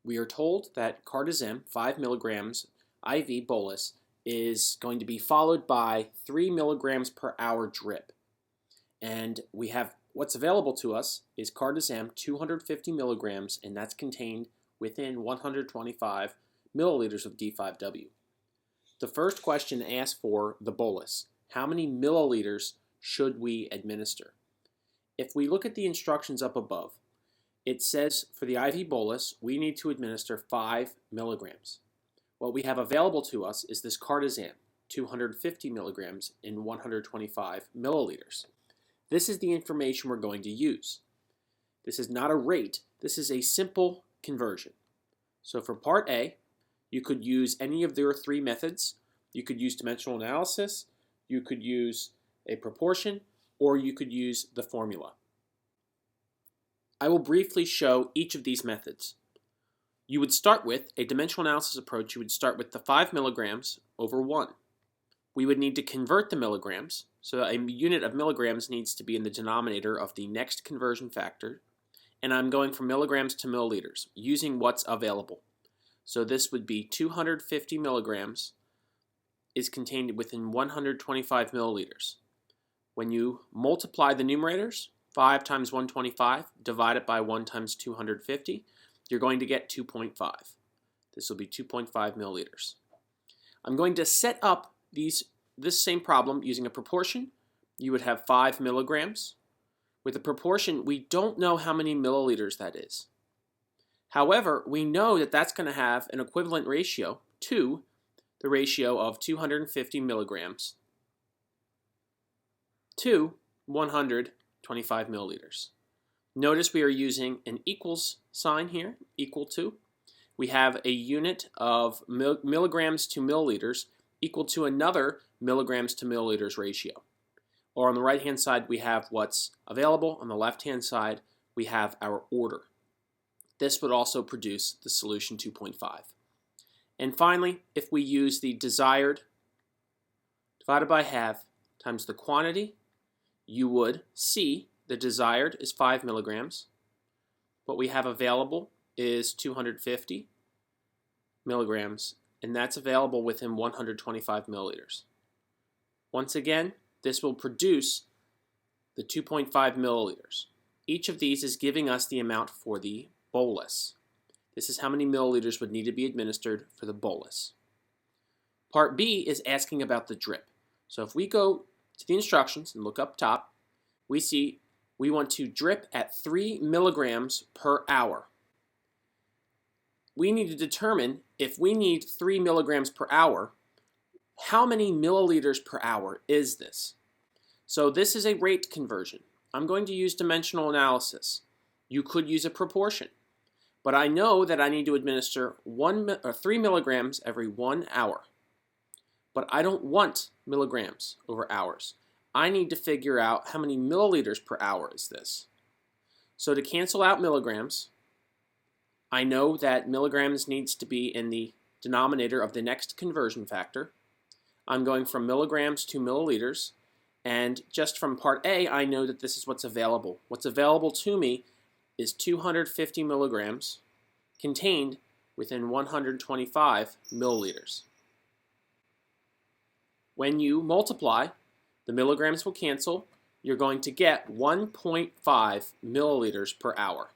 we are told that cardizem 5 milligrams IV bolus is going to be followed by 3 milligrams per hour drip. And we have what's available to us is cardizem 250 milligrams, and that's contained within 125 milliliters of D5W. The first question asks for the bolus. How many milliliters should we administer? If we look at the instructions up above, it says for the IV bolus, we need to administer 5 milligrams. What we have available to us is this cardizem, 250 milligrams in 125 milliliters. This is the information we're going to use. This is not a rate, this is a simple conversion. So for part A, you could use any of their 3 methods. You could use dimensional analysis, you could use a proportion, or you could use the formula. I will briefly show each of these methods. You would start with a dimensional analysis approach. You would start with the 5 milligrams over 1. We would need to convert the milligrams, so a unit of milligrams needs to be in the denominator of the next conversion factor, and I'm going from milligrams to milliliters, using what's available. So this would be 250 milligrams is contained within 125 milliliters. When you multiply the numerators, 5 times 125 divided by 1 times 250, you're going to get 2.5. This will be 2.5 milliliters. I'm going to set up this same problem using a proportion. You would have 5 milligrams. With a proportion, we don't know how many milliliters that is. However, we know that that's going to have an equivalent ratio to the ratio of 250 milligrams to 125 milliliters. Notice we are using an equals sign here, equal to. We have a unit of milligrams to milliliters equal to another milligrams to milliliters ratio. Or on the right-hand side, we have what's available. On the left-hand side, we have our order. This would also produce the solution 2.5. And finally, if we use the desired divided by half times the quantity, you would see the desired is 5 milligrams. What we have available is 250 milligrams, and that's available within 125 milliliters. Once again, this will produce the 2.5 milliliters. Each of these is giving us the amount for the bolus. This is how many milliliters would need to be administered for the bolus. Part B is asking about the drip. So if we go to the instructions and look up top, we see we want to drip at 3 milligrams per hour. We need to determine if we need 3 milligrams per hour, how many milliliters per hour is this? So this is a rate conversion. I'm going to use dimensional analysis. You could use a proportion. But I know that I need to administer 3 milligrams every 1 hour. But I don't want milligrams over hours. I need to figure out how many milliliters per hour is this. So to cancel out milligrams, I know that milligrams needs to be in the denominator of the next conversion factor. I'm going from milligrams to milliliters, and just from part A, I know that this is what's available. What's available to me is 250 milligrams contained within 125 milliliters. When you multiply, the milligrams will cancel. You're going to get 1.5 milliliters per hour.